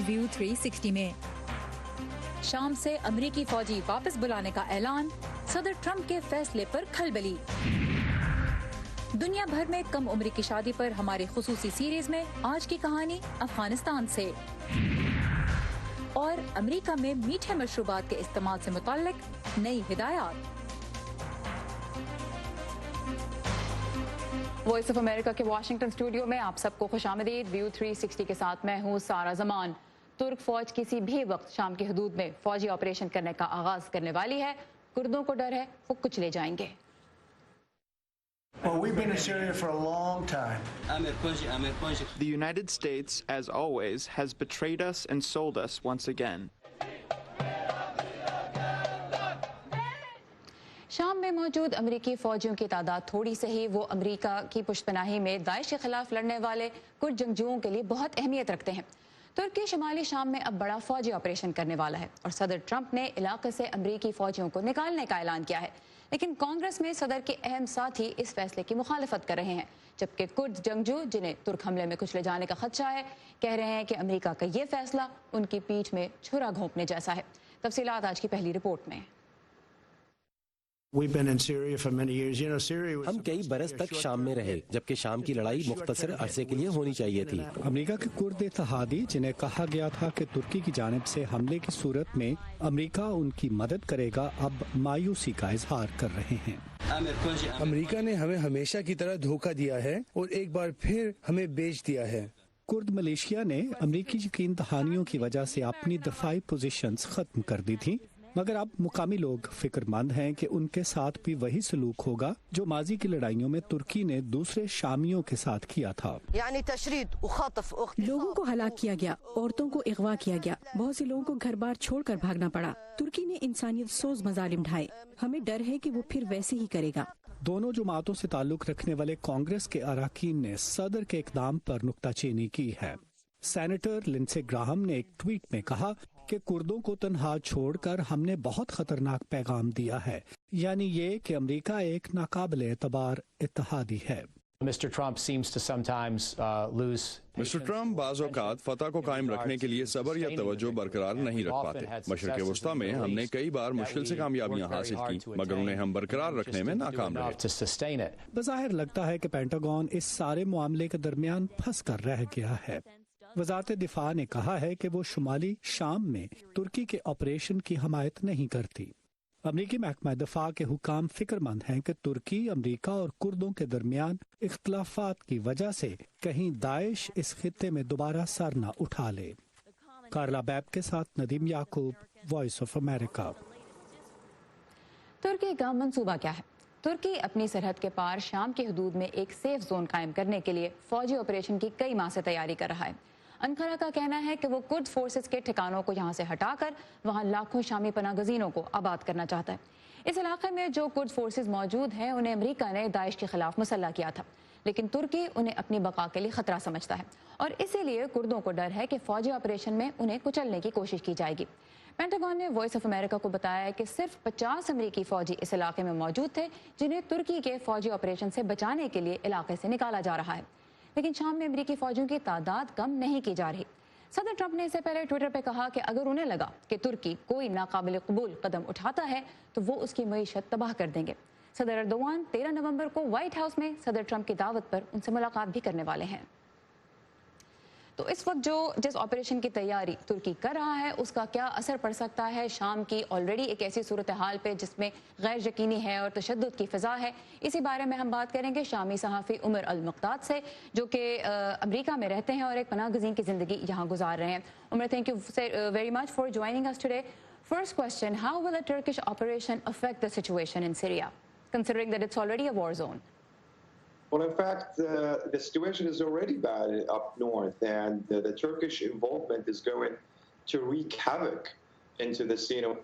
View 360 میں۔ شام سے امریکی فوجی واپس بلانے کا اعلان، صدر ٹرمپ کے فیصلے پر کھلبلی۔ دنیا بھر میں کم عمری کی شادی پر ہماری خصوصی سیریز میں آج کی کہانی افغانستان سے، اور امریکہ میں میٹھے مشروبات کے استعمال سے متعلق نئی ہدایات۔ وائس آف امریکہ کے واشنگٹن اسٹوڈیو میں آپ سب کو خوش آمدید۔ ویو 360 کے ساتھ میں ہوں سارا زمان۔ ترک فوج کسی بھی وقت شام کی حدود میں فوجی آپریشن کرنے کا آغاز کرنے والی ہے۔ کردوں کو ڈر ہے وہ کچھ لے جائیں گے۔ Well, we've been in Syria for a long time. The United States, as always, has betrayed us and sold us once again. شام میں موجود امریکی فوجیوں کی تعداد تھوڑی سے ہی وہ امریکہ کی پشت پناہی میں داعش کے خلاف لڑنے والے کرد جنگجوؤں کے لیے بہت اہمیت رکھتے ہیں۔ ترکی شمالی شام میں اب بڑا فوجی آپریشن کرنے والا ہے اور صدر ٹرمپ نے علاقے سے امریکی فوجیوں کو نکالنے کا اعلان کیا ہے، لیکن کانگریس میں صدر کے اہم ساتھی اس فیصلے کی مخالفت کر رہے ہیں، جبکہ کرد جنگجو جنہیں ترک حملے میں کچھ لے جانے کا خدشہ ہے کہہ رہے ہیں کہ امریکہ کا یہ فیصلہ ان کی پیٹھ میں چھرا گھونپنے جیسا ہے۔ تفصیلات آج کی پہلی رپورٹ میں۔ ہم کئی برس تک شام میں رہے، جبکہ شام کی لڑائی مختصر عرصے کے لیے ہونی چاہیے تھی۔ امریکہ کے کرد اتحادی جنہیں کہا گیا تھا کہ ترکی کی جانب سے حملے کی صورت میں امریکہ ان کی مدد کرے گا، اب مایوسی کا اظہار کر رہے ہیں۔ امریکہ نے ہمیں ہمیشہ کی طرح دھوکہ دیا ہے اور ایک بار پھر ہمیں بیچ دیا ہے۔ کرد ملیشیا نے امریکی یقین دہانیوں کی وجہ سے اپنی دفاعی پوزیشنز ختم کر دی تھی، مگر اب مقامی لوگ فکر مند ہیں کہ ان کے ساتھ بھی وہی سلوک ہوگا جو ماضی کی لڑائیوں میں ترکی نے دوسرے شامیوں کے ساتھ کیا تھا۔ لوگوں کو ہلاک کیا گیا، عورتوں کو اغوا کیا گیا، بہت سے لوگوں کو گھر بار چھوڑ کر بھاگنا پڑا۔ ترکی نے انسانیت سوز مظالم ڈھائے، ہمیں ڈر ہے کہ وہ پھر ویسے ہی کرے گا۔ دونوں جماعتوں سے تعلق رکھنے والے کانگریس کے اراکین نے صدر کے اقدام پر نکتہ چینی کی ہے۔ سینیٹر لنسے گراہم نے ایک ٹویٹ میں کہا کہ کردوں کو تنہا چھوڑ کر ہم نے بہت خطرناک پیغام دیا ہے، یعنی یہ کہ امریکہ ایک ناقابل اعتبار اتحادی ہے۔ مسٹر ٹرمپ بعض اوقات فتح کو قائم رکھنے کے لیے صبر یا توجہ برقرار نہیں رکھ پاتے۔ مشرق وسطیٰ میں ہم نے کئی بار مشکل سے کامیابیاں حاصل کی، مگر انہیں ہم برقرار رکھنے میں ناکام رہے۔ بظاہر لگتا ہے کہ پینٹاگون اس سارے معاملے کے درمیان پھنس کر رہ گیا ہے۔ وزارت دفاع نے کہا ہے کہ وہ شمالی شام میں ترکی کے آپریشن کی حمایت نہیں کرتی۔ امریکی محکمہ دفاع کے حکام فکر مند ہیں کہ ترکی، امریکہ اور کردوں کے درمیان اختلافات کی وجہ سے کہیں داعش اس خطے میں دوبارہ سر نہ اٹھا لے۔ کارلا بیب کے ساتھ ندیم یعقوب، وائس آف امریکہ۔ ترکی کا منصوبہ کیا ہے؟ ترکی اپنی سرحد کے پار شام کی حدود میں ایک سیف زون قائم کرنے کے لیے فوجی آپریشن کی کئی ماہ سے تیاری کر رہا ہے۔ انقرہ کا کہنا ہے کہ وہ کرد فورسز کے ٹھکانوں کو یہاں سے ہٹا کر وہاں لاکھوں شامی پناہ گزینوں کو آباد کرنا چاہتا ہے۔ اس علاقے میں جو کرد فورسز موجود ہیں انہیں امریکہ نے داعش کے خلاف مسلح کیا تھا، لیکن ترکی انہیں اپنی بقا کے لیے خطرہ سمجھتا ہے اور اسی لیے کردوں کو ڈر ہے کہ فوجی آپریشن میں انہیں کچلنے کی کوشش کی جائے گی۔ پینٹاگون نے وائس آف امریکہ کو بتایا ہے کہ صرف 50 امریکی فوجی اس علاقے میں موجود تھے جنہیں ترکی کے فوجی آپریشن سے بچانے کے لیے علاقے سے نکالا جا رہا ہے، لیکن شام میں امریکی فوجیوں کی تعداد کم نہیں کی جا رہی۔ صدر ٹرمپ نے اس سے پہلے ٹویٹر پہ کہا کہ اگر انہیں لگا کہ ترکی کوئی ناقابل قبول قدم اٹھاتا ہے تو وہ اس کی معیشت تباہ کر دیں گے۔ صدر اردوان 13 نومبر کو وائٹ ہاؤس میں صدر ٹرمپ کی دعوت پر ان سے ملاقات بھی کرنے والے ہیں۔ تو اس وقت جس آپریشن کی تیاری ترکی کر رہا ہے اس کا کیا اثر پڑ سکتا ہے شام کی آلریڈی ایک ایسی صورتحال پہ جس میں غیر یقینی ہے اور تشدد کی فضا ہے؟ اسی بارے میں ہم بات کریں گے شامی صحافی عمر المقداد سے، جو کہ امریکہ میں رہتے ہیں اور ایک پناہ گزین کی زندگی یہاں گزار رہے ہیں۔ عمر، thank you very much for joining us today. First question, how will a Turkish operation affect the situation in Syria, considering that it's already a war zone? Well, in fact, the situation is already bad up north, and the Turkish involvement is going to wreak havoc into the scene of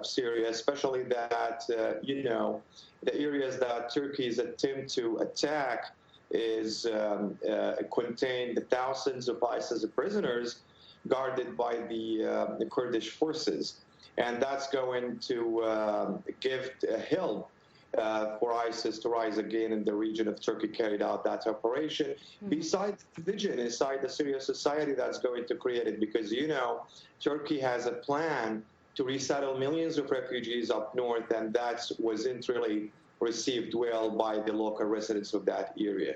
Syria, especially that, the areas that Turkey's attempt to attack is contain the thousands of ISIS prisoners guarded by the Kurdish forces. And that's going to give help for ISIS to rise again in the region if Turkey carried out that operation. Besides the division inside the Syrian society that's going to create it, because, you know, Turkey has a plan to resettle millions of refugees up north, and that wasn't really received well by the local residents of that area.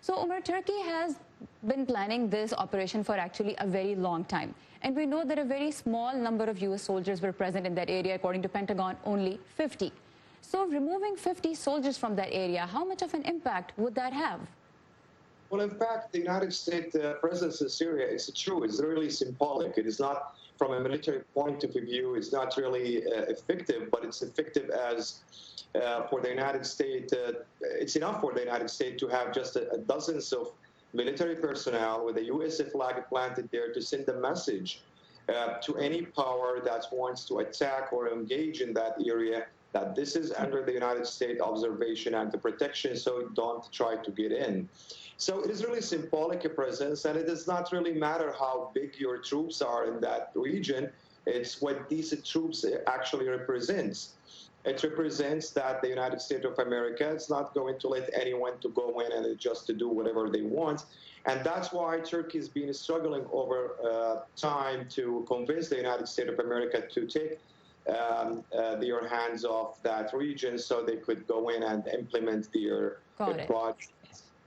So Umar, Turkey has been planning this operation for actually a very long time, and we know that a very small number of US soldiers were present in that area. According to Pentagon, only 50. So removing 50 soldiers from that area, how much of an impact would that have? Well, in fact, the United States presence in Syria is true. It's really symbolic. It is not, from a military point of view, it's not really effective, but it's effective as for the United States. It's enough for the United States to have just dozens of military personnel with a U.S. flag planted there to send a message to any power that wants to attack or engage in that area that this is under the United States observation and the protection, so don't try to get in. So it is really symbolic a presence, and it does not really matter how big your troops are in that region. It's what these troops actually represents. It represents that the United States of America is not going to let anyone to go in and just to do whatever they want. And that's why Turkey has been struggling over time to convince the United States of America to take their hands off that region so they could go in and implement their project.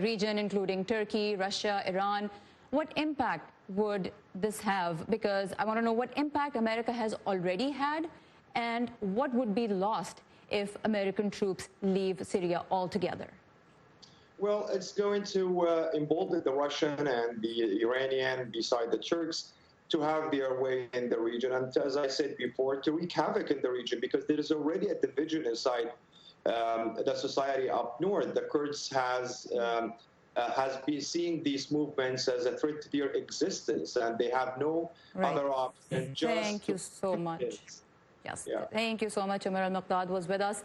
region, including Turkey, Russia, Iran. What impact would this have? Because I want to know what impact America has already had and what would be lost if American troops leave Syria altogether. Well, it's going to embolden the Russian and the Iranian, beside the Turks, to have their way in the region. And as I said before, to wreak havoc in the region, because there is already a division inside the society up north. The Kurds has been seeing these movements as a threat to their existence, and they have no other option. Thank you so much. Yes, thank you so much. Umar al-Muqtad was with us.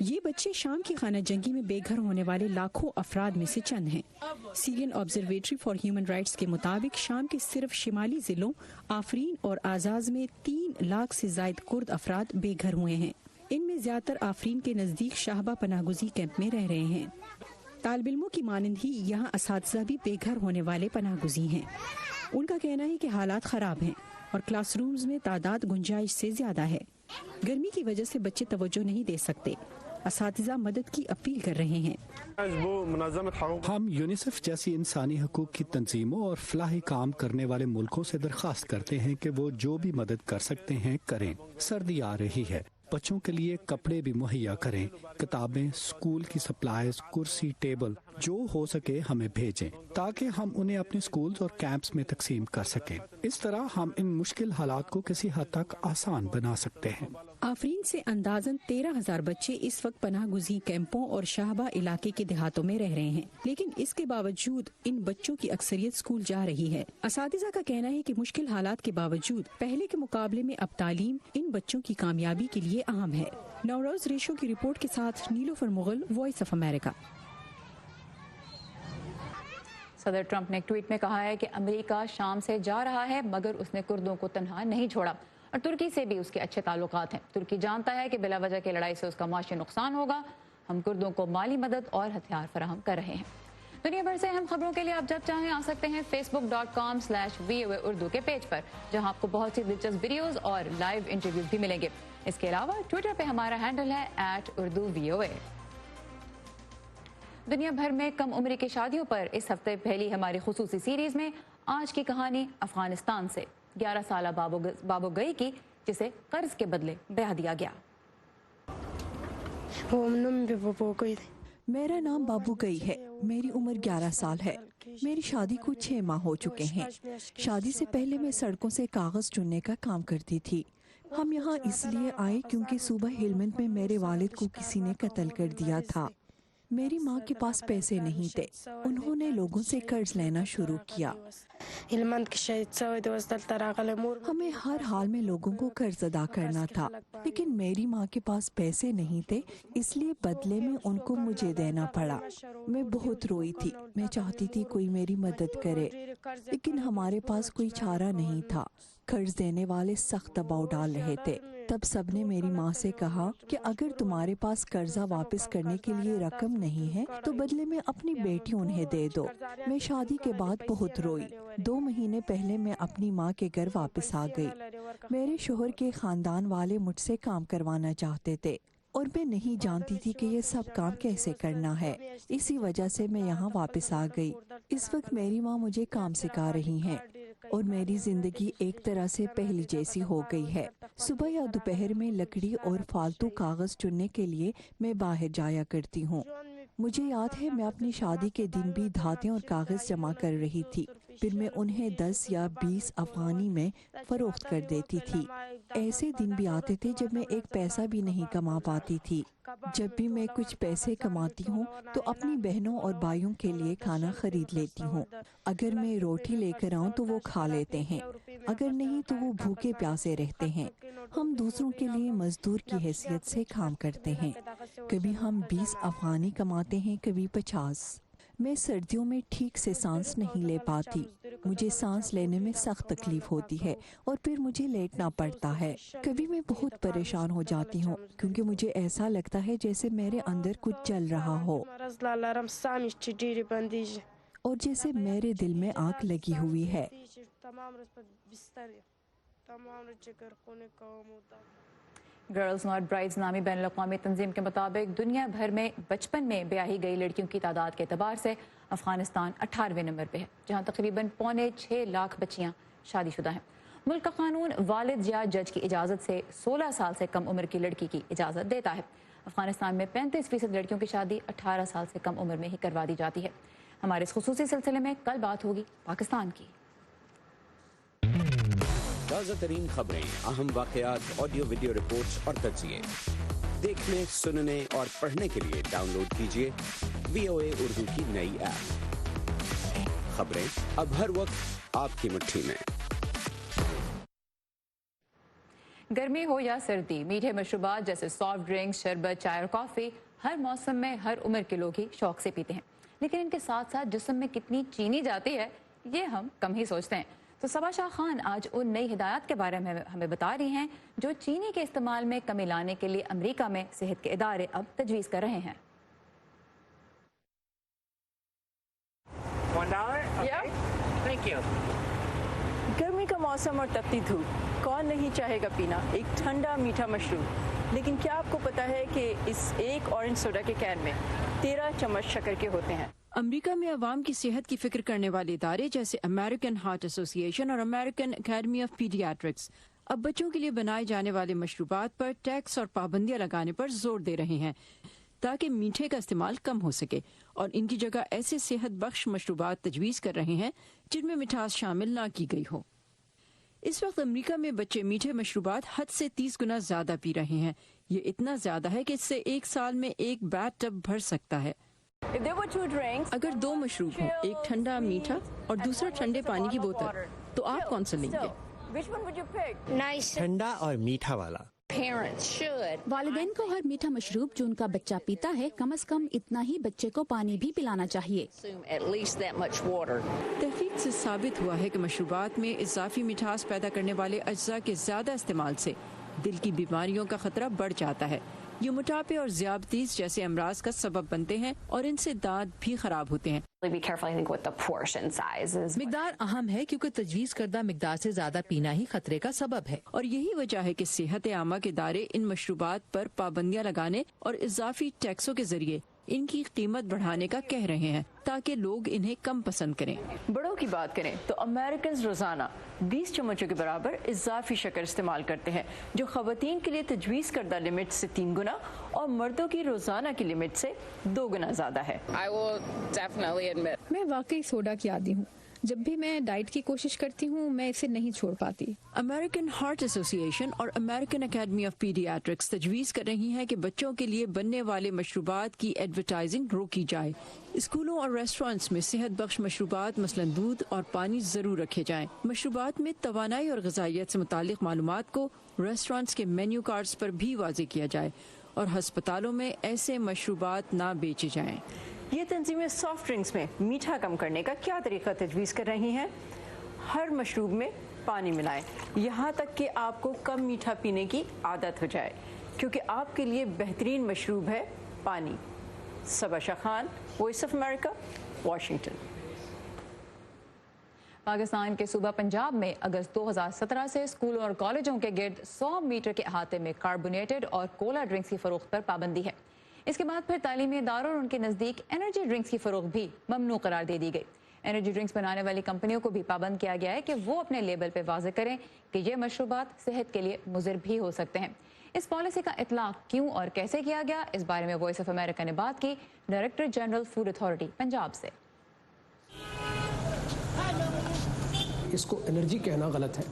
یہ بچے شام کی خانہ جنگی میں بے گھر ہونے والے لاکھوں افراد میں سے چند ہیں۔ سیرین آبزرویٹری فار ہیومن رائٹس کے مطابق شام کے صرف شمالی ضلعوں آفرین اور آزاز میں 3 لاکھ سے زائد کرد افراد بے گھر ہوئے ہیں۔ ان میں زیادہ تر آفرین کے نزدیک شاہبہ پناہ گزین کیمپ میں رہ رہے ہیں۔ طالب علموں کی مانند ہی یہاں اساتذہ بھی بے گھر ہونے والے پناہ گزین ہیں۔ ان کا کہنا ہے کہ حالات خراب ہیں اور کلاس رومز میں تعداد گنجائش سے زیادہ ہے۔ گرمی کی وجہ سے بچے توجہ نہیں دے سکتے۔ اساتذہ مدد کی اپیل کر رہے ہیں۔ ہم یونیسیف جیسی انسانی حقوق کی تنظیموں اور فلاحی کام کرنے والے ملکوں سے درخواست کرتے ہیں کہ وہ جو بھی مدد کر سکتے ہیں کریں۔ سردی آ رہی ہے، بچوں کے لیے کپڑے بھی مہیا کریں، کتابیں، اسکول کی سپلائز، کرسی، ٹیبل، جو ہو سکے ہمیں بھیجیں تاکہ ہم انہیں اپنے اسکولز اور کیمپس میں تقسیم کر سکیں۔ اس طرح ہم ان مشکل حالات کو کسی حد تک آسان بنا سکتے ہیں۔ آفرین سے اندازاً 13,000 بچے اس وقت پناہ گزین کیمپوں اور شاہبہ علاقے کے دیہاتوں میں رہ رہے ہیں، لیکن اس کے باوجود ان بچوں کی اکثریت اسکول جا رہی ہے۔ اساتذہ کا کہنا ہے کہ مشکل حالات کے باوجود پہلے کے مقابلے میں اب تعلیم ان بچوں کی کامیابی کے لیے اہم ہے۔ نوروز ریشو کی رپورٹ کے ساتھ نیلوفر مغل، وائس آف امریکہ۔ صدر ٹرمپ نے ایک ٹویٹ میں کہا ہے کہ امریکہ شام سے جا رہا ہے مگر اس نے کردوں کو تنہا نہیں چھوڑا اور ترکی سے بھی اس کے اچھے تعلقات ہیں۔ ترکی جانتا ہے کہ بلا وجہ کی لڑائی سے اس کا معاشی نقصان ہوگا۔ ہم کردوں کو مالی مدد اور ہتھیار فراہم کر رہے ہیں۔ دنیا بھر سے اہم خبروں کے لیے آپ جب چاہیں آ سکتے ہیں facebook.com/VOA اردو کے پیج پر، جہاں آپ کو بہت سی دلچسپ ویڈیوز اور لائیو انٹرویوز بھی ملیں گے۔ اس کے علاوہ ٹویٹر پہ ہمارا ہینڈل ہے @UrduVOA۔ دنیا بھر میں کم عمری کی شادیوں پر اس ہفتے پہلی ہماری خصوصی سیریز میں آج کی کہانی افغانستان سے 11 سالہ بابو گئی کی، جسے قرض کے بدلے بیاہ دیا گیا۔ میرا نام بابو گئی ہے، میری عمر 11 سال ہے۔ میری شادی کو 6 ماہ ہو چکے ہیں۔ شادی سے پہلے میں سڑکوں سے کاغذ چننے کا کام کرتی تھی۔ ہم یہاں اس لیے آئے کیونکہ صوبہ ہیلمند میں میرے والد کو کسی نے قتل کر دیا تھا۔ میری ماں کے پاس پیسے نہیں تھے، انہوں نے لوگوں سے قرض لینا شروع کیا۔ ہمیں ہر حال میں لوگوں کو قرض ادا کرنا تھا، لیکن میری ماں کے پاس پیسے نہیں تھے، اس لیے بدلے میں ان کو مجھے دینا پڑا۔ میں بہت روئی تھی، میں چاہتی تھی کوئی میری مدد کرے، لیکن ہمارے پاس کوئی چارہ نہیں تھا۔ قرض دینے والے سخت دباؤ ڈال رہے تھے۔ تب سب نے میری ماں سے کہا کہ اگر تمہارے پاس قرضہ واپس کرنے کے لیے رقم نہیں ہے تو بدلے میں اپنی بیٹی انہیں دے دو۔ میں شادی کے بعد بہت روئی۔ 2 مہینے پہلے میں اپنی ماں کے گھر واپس آ گئی۔ میرے شوہر کے خاندان والے مجھ سے کام کروانا چاہتے تھے اور میں نہیں جانتی تھی کہ یہ سب کام کیسے کرنا ہے، اسی وجہ سے میں یہاں واپس آ گئی۔ اس وقت میری ماں مجھے کام سکھا رہی ہیں اور میری زندگی ایک طرح سے پہلی جیسی ہو گئی ہے۔ صبح یا دوپہر میں لکڑی اور فالتو کاغذ چننے کے لیے میں باہر جایا کرتی ہوں۔ مجھے یاد ہے میں اپنی شادی کے دن بھی دھاتیں اور کاغذ جمع کر رہی تھی، پھر میں انہیں 10 یا 20 افغانی میں فروخت کر دیتی تھی۔ ایسے دن بھی آتے تھے جب میں ایک پیسہ بھی نہیں کما پاتی تھی۔ جب بھی میں کچھ پیسے کماتی ہوں تو اپنی بہنوں اور بھائیوں کے لیے کھانا خرید لیتی ہوں۔ اگر میں روٹی لے کر آؤں تو وہ کھا لیتے ہیں، اگر نہیں تو وہ بھوکے پیاسے رہتے ہیں۔ ہم دوسروں کے لیے مزدور کی حیثیت سے کام کرتے ہیں، کبھی ہم 20 افغانی کماتے ہیں، کبھی 50۔ میں سردیوں میں ٹھیک سے سانس نہیں لے پاتی، مجھے سانس لینے میں سخت تکلیف ہوتی ہے اور پھر مجھے لیٹنا پڑتا ہے۔ کبھی میں بہت پریشان ہو جاتی ہوں کیونکہ مجھے ایسا لگتا ہے جیسے میرے اندر کچھ جل رہا ہو اور جیسے میرے دل میں آگ لگی ہوئی ہے۔ گرلز ناٹ برائڈز نامی بین الاقوامی تنظیم کے مطابق دنیا بھر میں بچپن میں بیاہی گئی لڑکیوں کی تعداد کے اعتبار سے افغانستان 18ویں نمبر پہ ہے، جہاں تقریباً 6.25 لاکھ بچیاں شادی شدہ ہیں۔ ملک کا قانون والد یا جج کی اجازت سے 16 سال سے کم عمر کی لڑکی کی اجازت دیتا ہے۔ افغانستان میں 35% لڑکیوں کی شادی 18 سال سے کم عمر میں ہی کروا دی جاتی ہے۔ ہمارے اس خصوصی سلسلے میں کل بات ہوگی پاکستان کی۔ تازہ ترین خبریں، اہم واقعات، آڈیو ویڈیو رپورٹس اور تجزیے دیکھنے، سننے اور پڑھنے کے لیے ڈاؤن لوڈ کیجیے VOA اردو کی نئی ایپ۔ خبریں اب ہر وقت آپ کی مٹھی میں۔ گرمی ہو یا سردی، میٹھے مشروبات جیسے سافٹ ڈرنکس، شربت، چائے اور کافی ہر موسم میں ہر عمر کے لوگ ہی شوق سے پیتے ہیں، لیکن ان کے ساتھ ساتھ جسم میں کتنی چینی جاتی ہے یہ ہم کم ہی سوچتے ہیں۔ تو صبا شاہ خان آج ان نئی ہدایات کے بارے میں ہمیں بتا رہی ہیں جو چینی کے استعمال میں کمی لانے کے لیے امریکہ میں صحت کے ادارے اب تجویز کر رہے ہیں۔ گرمی کا موسم اور تپتی دھوپ، کون نہیں چاہے گا پینا ایک ٹھنڈا میٹھا مشروب، لیکن کیا آپ کو پتا ہے کہ اس ایک اورنج سوڈا کے کین میں 13 چمچ شکر کے ہوتے ہیں؟ امریکہ میں عوام کی صحت کی فکر کرنے والے ادارے جیسے امریکن ہارٹ ایسوسی ایشن اور امریکن اکیڈمی آف پیڈیاٹرکس اب بچوں کے لیے بنائے جانے والے مشروبات پر ٹیکس اور پابندیاں لگانے پر زور دے رہے ہیں تاکہ میٹھے کا استعمال کم ہو سکے، اور ان کی جگہ ایسے صحت بخش مشروبات تجویز کر رہے ہیں جن میں مٹھاس شامل نہ کی گئی ہو۔ اس وقت امریکہ میں بچے میٹھے مشروبات حد سے 30 گنا زیادہ پی رہے ہیں۔ یہ اتنا زیادہ ہے کہ اس سے ایک سال میں ایک بیٹ ٹب بھر سکتا ہے۔ اگر 2 مشروب ہوں، ایک ٹھنڈا میٹھا اور دوسرا ٹھنڈے پانی کی بوتل، تو آپ کون سا لیں گے؟ ٹھنڈا اور میٹھا والا۔ والدین کو ہر میٹھا مشروب جو ان کا بچہ پیتا ہے کم از کم اتنا ہی بچے کو پانی بھی پلانا چاہیے۔ تحقیق سے ثابت ہوا ہے کہ مشروبات میں اضافی مٹھاس پیدا کرنے والے اجزاء کے زیادہ استعمال سے دل کی بیماریوں کا خطرہ بڑھ جاتا ہے۔ یہ موٹاپے اور ذیابطیس جیسے امراض کا سبب بنتے ہیں اور ان سے دانت بھی خراب ہوتے ہیں۔ مقدار اہم ہے کیونکہ تجویز کردہ مقدار سے زیادہ پینا ہی خطرے کا سبب ہے، اور یہی وجہ ہے کہ صحت عامہ کے ادارے ان مشروبات پر پابندیاں لگانے اور اضافی ٹیکسوں کے ذریعے ان کی قیمت بڑھانے کا کہہ رہے ہیں تاکہ لوگ انہیں کم پسند کریں۔ بڑوں کی بات کریں تو امریکنز روزانہ 20 چمچوں کے برابر اضافی شکر استعمال کرتے ہیں، جو خواتین کے لیے تجویز کردہ لمٹ سے 3 گنا اور مردوں کی روزانہ کی لمٹ سے 2 گنا زیادہ ہے۔ میں واقعی سوڈا کی عادی ہوں، جب بھی میں ڈائٹ کی کوشش کرتی ہوں میں اسے نہیں چھوڑ پاتی۔ امریکن ہارٹ ایسوسی ایشن اور امریکن اکیڈمی آف پیڈیاٹرکس تجویز کر رہی ہیں کہ بچوں کے لیے بننے والے مشروبات کی ایڈورٹائزنگ روکی جائے۔ اسکولوں اور ریسٹورینٹس میں صحت بخش مشروبات مثلاً دودھ اور پانی ضرور رکھے جائیں۔ مشروبات میں توانائی اور غذائیت سے متعلق معلومات کو ریسٹورینٹس کے مینیو کارڈز پر بھی واضح کیا جائے اور ہسپتالوں میں ایسے مشروبات نہ بیچے جائیں۔ یہ تنظیمیں سافٹ ڈرنکس میں میٹھا کم کرنے کا کیا طریقہ تجویز کر رہی ہیں؟ ہر مشروب میں پانی ملائیں یہاں تک کہ آپ کو کم میٹھا پینے کی عادت ہو جائے، کیونکہ آپ کے لیے بہترین مشروب ہے پانی۔ Saba Shah Khan, voice of America, Washington. Pakistan کے صوبہ پنجاب میں اگست 2017 سے اسکولوں اور کالجوں کے گرد 100 میٹر کے احاطے میں کاربونیٹڈ اور کولا ڈرنکس کی فروخت پر پابندی ہے۔ اس کے بعد پھر تعلیمی اداروں اور ان کے نزدیک انرجی ڈرنکس کی فروخت بھی ممنوع قرار دے دی گئی۔ انرجی ڈرنکس بنانے والی کمپنیوں کو بھی پابند کیا گیا ہے کہ وہ اپنے لیبل پہ واضح کریں کہ یہ مشروبات صحت کے لیے مضر بھی ہو سکتے ہیں۔ اس پالیسی کا اطلاق کیوں اور کیسے کیا گیا، اس بارے میں وائس آف امریکہ نے بات کی director general food authority Punjab سے۔ اس کو انرجی کہنا غلط ہے،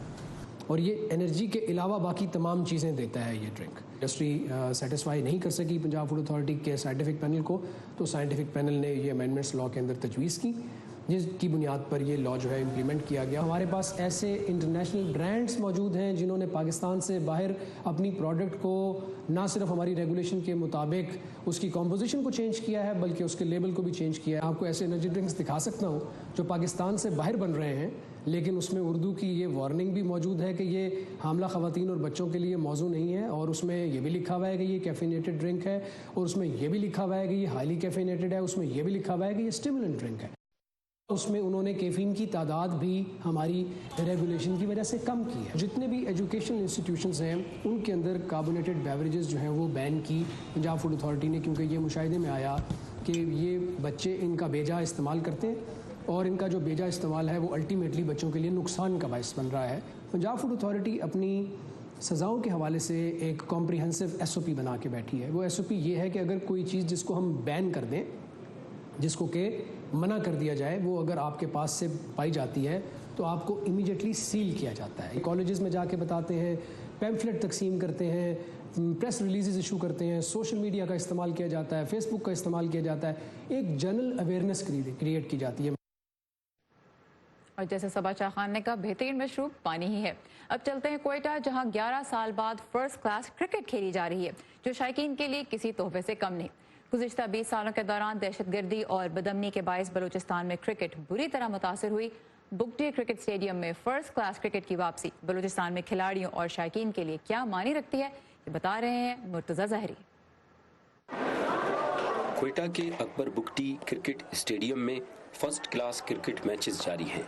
اور یہ انرجی کے علاوہ باقی تمام چیزیں دیتا ہے یہ ڈرنک۔ انڈسٹری سیٹسفائی نہیں کر سکی پنجاب فوڈ اتھارٹی کے سائنٹیفک پینل کو، تو سائنٹیفک پینل نے یہ امینڈمنٹس لا کے اندر تجویز کی، جس کی بنیاد پر یہ لا جو ہے امپلیمنٹ کیا گیا۔ ہمارے پاس ایسے انٹرنیشنل برانڈز موجود ہیں جنہوں نے پاکستان سے باہر اپنی پروڈکٹ کو نہ صرف ہماری ریگولیشن کے مطابق اس کی کمپوزیشن کو چینج کیا ہے بلکہ اس کے لیبل کو بھی چینج کیا ہے۔ آپ کو ایسے انرجی ڈرنکس دکھا سکتا ہوں جو پاکستان سے باہر بن رہے ہیں، لیکن اس میں اردو کی یہ وارننگ بھی موجود ہے کہ یہ حاملہ خواتین اور بچوں کے لیے موزوں نہیں ہے، اور اس میں یہ بھی لکھا ہوا ہے کہ یہ کیفینیٹڈ ڈرنک ہے، اور اس میں یہ بھی لکھا ہوا ہے کہ یہ ہائیلی کیفینیٹڈ ہے، اس میں یہ بھی لکھا ہوا ہے کہ یہ اسٹیمولنٹ ڈرنک ہے۔ اس میں انہوں نے کیفین کی تعداد بھی ہماری ریگولیشن کی وجہ سے کم کی ہے۔ جتنے بھی ایجوکیشنل انسٹیٹیوشنز ہیں ان کے اندر کاربونیٹڈ بیوریجز جو ہیں وہ بین کی پنجاب فوڈ اتھارٹی نے، کیونکہ یہ مشاہدے میں آیا کہ یہ بچے ان کا بیجا استعمال کرتے ہیں، اور ان کا جو بیجا استعمال ہے وہ الٹیمیٹلی بچوں کے لیے نقصان کا باعث بن رہا ہے۔ پنجاب فوڈ اتھارٹی اپنی سزاؤں کے حوالے سے ایک کمپریہنسو ایس او پی بنا کے بیٹھی ہے۔ وہ ایس او پی یہ ہے کہ اگر کوئی چیز جس کو ہم بین کر دیں، جس کو کہ منع کر دیا جائے، وہ اگر آپ کے پاس سے پائی جاتی ہے تو آپ کو امیڈیٹلی سیل کیا جاتا ہے۔ کالجز میں جا کے بتاتے ہیں، پیمفلٹ تقسیم کرتے ہیں، پریس ریلیزز ایشو کرتے ہیں، سوشل میڈیا کا استعمال کیا جاتا ہے، فیس بک کا استعمال کیا جاتا ہے، ایک جنرل اویئرنیس کریٹ کی جاتی ہے۔ اور جیسے صبا شاہ خان نے کہا بہترین مشروب پانی ہی ہے. اب چلتے ہیں کوئٹہ, جہاں 11 سال بعد فرسٹ کلاس کرکٹ کھیلی جا رہی ہے, جو شائقین کے لیے کسی تحفے سے کم نہیں. گزشتہ 20 سالوں کے دوران دہشت گردی اور بدامنی کے باعث بلوچستان میں کرکٹ بری طرح متاثر ہوئی. بگٹی کرکٹ اسٹیڈیم میں فرسٹ کلاس کرکٹ کی واپسی بلوچستان میں کھلاڑیوں اور شائقین کے لیے کیا معنی رکھتی ہے, یہ بتا رہے ہیں مرتضی ظہری. کوئٹہ کے اکبر بگٹی کرکٹ اسٹیڈیم میں فرسٹ کلاس کرکٹ میچز جاری ہیں.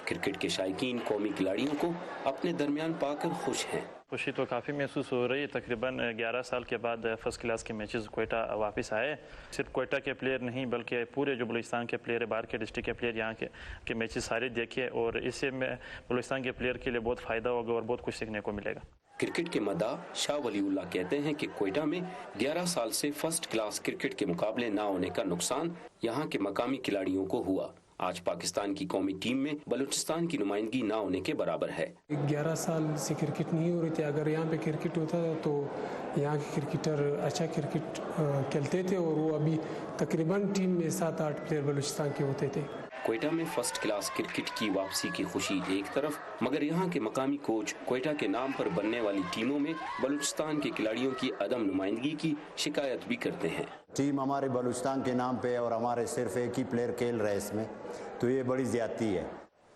کرکٹ کے شائقین قومی کھلاڑیوں کو اپنے درمیان پا کر خوش ہیں. خوشی تو کافی محسوس ہو رہی ہے. تقریباً 11 سال کے بعد فرسٹ کلاس کے میچز کوئٹہ واپس آئے. صرف کوئٹہ کے پلیئر نہیں بلکہ پورے جو بلوچستان کے پلیئر, باہر کے ڈسٹرکٹ کے پلیئر یہاں کے میچز سارے دیکھے, اور اس سے بلوچستان کے پلیئر کے لیے بہت فائدہ ہوگا اور بہت کچھ سیکھنے کو ملے گا. کرکٹ کے مداح شاہ ولی اللہ کہتے ہیں کہ کوئٹہ میں 11 سال سے فرسٹ کلاس کرکٹ کے مقابلے نہ ہونے کا نقصان یہاں کے مقامی کھلاڑیوں کو ہوا. آج پاکستان کی قومی ٹیم میں بلوچستان کی نمائندگی نہ ہونے کے برابر ہے. 11 سال سے کرکٹ نہیں ہو رہی تھی. اگر یہاں پہ کرکٹ ہوتا تھا تو یہاں کے کرکٹر اچھا کرکٹ کھیلتے تھے, اور وہ ابھی تقریباً ٹیم میں 7-8 پلیئر بلوچستان کے ہوتے تھے. کوئٹہ میں فرسٹ کلاس کرکٹ کی واپسی کی خوشی ایک طرف, مگر یہاں کے مقامی کوچ کوئٹہ کے نام پر بننے والی ٹیموں میں بلوچستان کے کھلاڑیوں کی عدم نمائندگی کی شکایت بھی کرتے ہیں. ٹیم ہمارے بلوچستان کے نام پہ اور ہمارے صرف ایک ہی پلیئر کھیل رہے اس میں, تو یہ بڑی زیادتی ہے.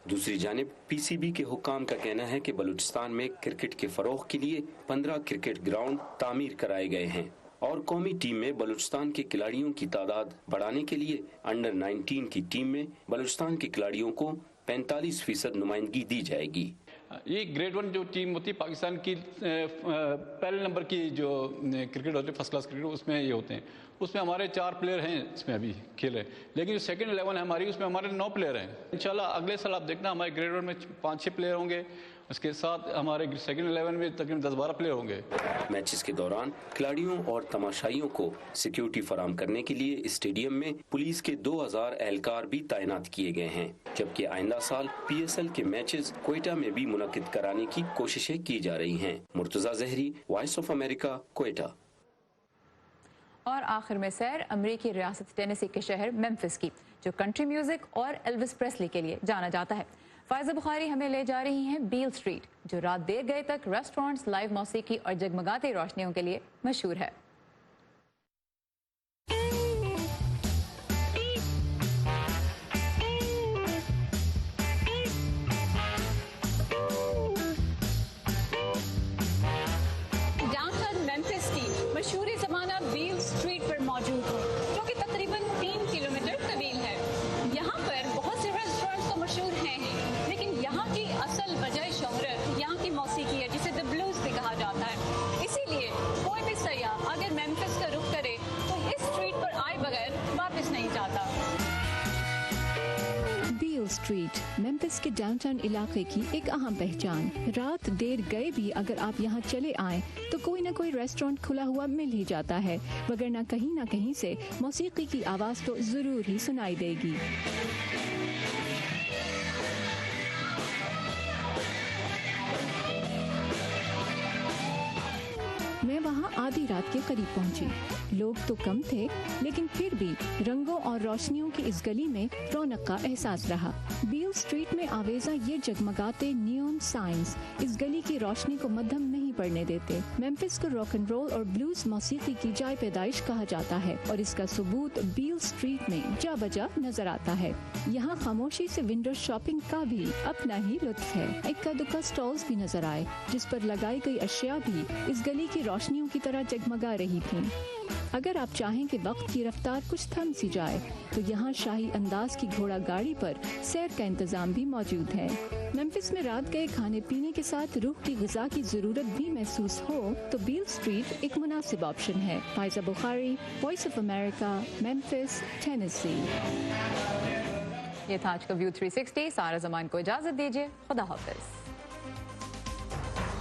دوسری جانب پی سی بی کے حکام کا کہنا ہے کہ بلوچستان میں کرکٹ کے فروغ کے لیے 15 کرکٹ گراؤنڈ تعمیر کرائے گئے ہیں, اور قومی ٹیم میں بلوچستان کے کھلاڑیوں کی تعداد بڑھانے کے لیے انڈر 19 کی ٹیم میں بلوچستان کے کھلاڑیوں کو 45% نمائندگی دی جائے گی. یہ گریڈ 1 جو ٹیم ہوتی ہے پاکستان کی, پہلے نمبر کی جو کرکٹ ہوتی ہے فرسٹ کلاس کرکٹ, اس میں یہ ہوتے ہیں. اس میں ہمارے 4 پلیئر ہیں اس میں ابھی کھیلے, لیکن جو سیکنڈ 11 ہے ہماری, اس میں ہمارے 9 پلیئر ہیں. انشاءاللہ اگلے سال آپ دیکھنا ہمارے گریڈ 1 میں 5-6 پلیئر ہوں گے, اس کے ساتھ ہمارے سیکنڈ 11 میں تقریباً 10-12 پلیئر ہوں گے. میچز کے دوران کھلاڑیوں اور تماشائیوں کو سیکیورٹی فراہم کرنے کے لیے اسٹیڈیم میں پولیس کے 2000 اہلکار بھی تعینات کیے گئے ہیں, جبکہ آئندہ سال پی ایس ایل کے میچز کوئٹہ میں بھی منعقد کرانے کی کوششیں کی جا رہی ہیں. Murtaza Zehri, voice of America, Quetta. اور آخر میں سیر امریکی ریاست ٹینیسی کے شہر میمفس کی, جو کنٹری میوزک اور ایلوس پریسلی کے لیے جانا جاتا ہے. فائزہ بخاری ہمیں لے جا رہی ہیں بیل اسٹریٹ, جو رات دیر گئے تک ریسٹورنٹس, لائیو موسیقی اور جگمگاتی روشنیوں کے لیے مشہور ہے. ڈاؤن ٹاؤن میمفس کی مشہوری زمانہ بیل اسٹریٹ پر موجود ہوں, جو کہ تقریباً 3 کلومیٹر طویل ہے. یہاں پر بہت سے ریسٹورنٹس تو مشہور ہیں ہی, لیکن یہاں کی اصل وجہ شہرت یہاں کی موسیقی ہے, جسے دی بلوز بھی کہا جاتا ہے. اسی لیے کوئی بھی سیاح اگر میمفس کا رخ کرے تو اس اسٹریٹ پر آئے بغیر واپس نہیں جاتا. بیل اسٹریٹ میمفس کے ڈاؤن ٹاؤن علاقے کی ایک اہم پہچان. رات دیر گئے بھی اگر آپ یہاں چلے آئیں تو کوئی نہ کوئی ریسٹورنٹ کھلا ہوا مل ہی جاتا ہے, وگرنہ کہیں نہ کہیں سے موسیقی کی آواز تو ضرور ہی سنائی دے گی. میں وہاں آدھی رات کے قریب پہنچی. لوگ تو کم تھے, لیکن پھر بھی رنگوں اور روشنیوں کی اس گلی میں رونق کا احساس رہا. بیل اسٹریٹ میں آویزہ یہ جگمگاتے نیون سائنز اس گلی کی روشنی کو مدھم نہیں پڑنے دیتے. میمفس کو راک اینڈ رول اور بلوز موسیقی کی جائے پیدائش کہا جاتا ہے, اور اس کا ثبوت بیل اسٹریٹ میں جا بجا نظر آتا ہے. یہاں خاموشی سے ونڈو شاپنگ کا بھی اپنا ہی لطف ہے. اکا دکا سٹالز بھی نظر آئے, جس پر لگائی گئی اشیاء بھی اس گلی کی روشنیوں کی طرح جگمگا رہی تھیں. اگر آپ چاہیں کہ وقت کی رفتار کچھ تھم سی جائے تو یہاں شاہی انداز کی گھوڑا گاڑی پر سیر کا انتظام بھی موجود ہے. میمفس میں رات گئے کھانے پینے کے ساتھ روح کی غذا کی ضرورت بھی محسوس ہو تو بیل اسٹریٹ ایک مناسب آپشن ہے. فائزہ بخاری, وائس آف امریکہ, میمفس, ٹینیسی. یہ تھا آج کا ویو 360. سارا زمان کو اجازت دیجیے. خدا حافظ.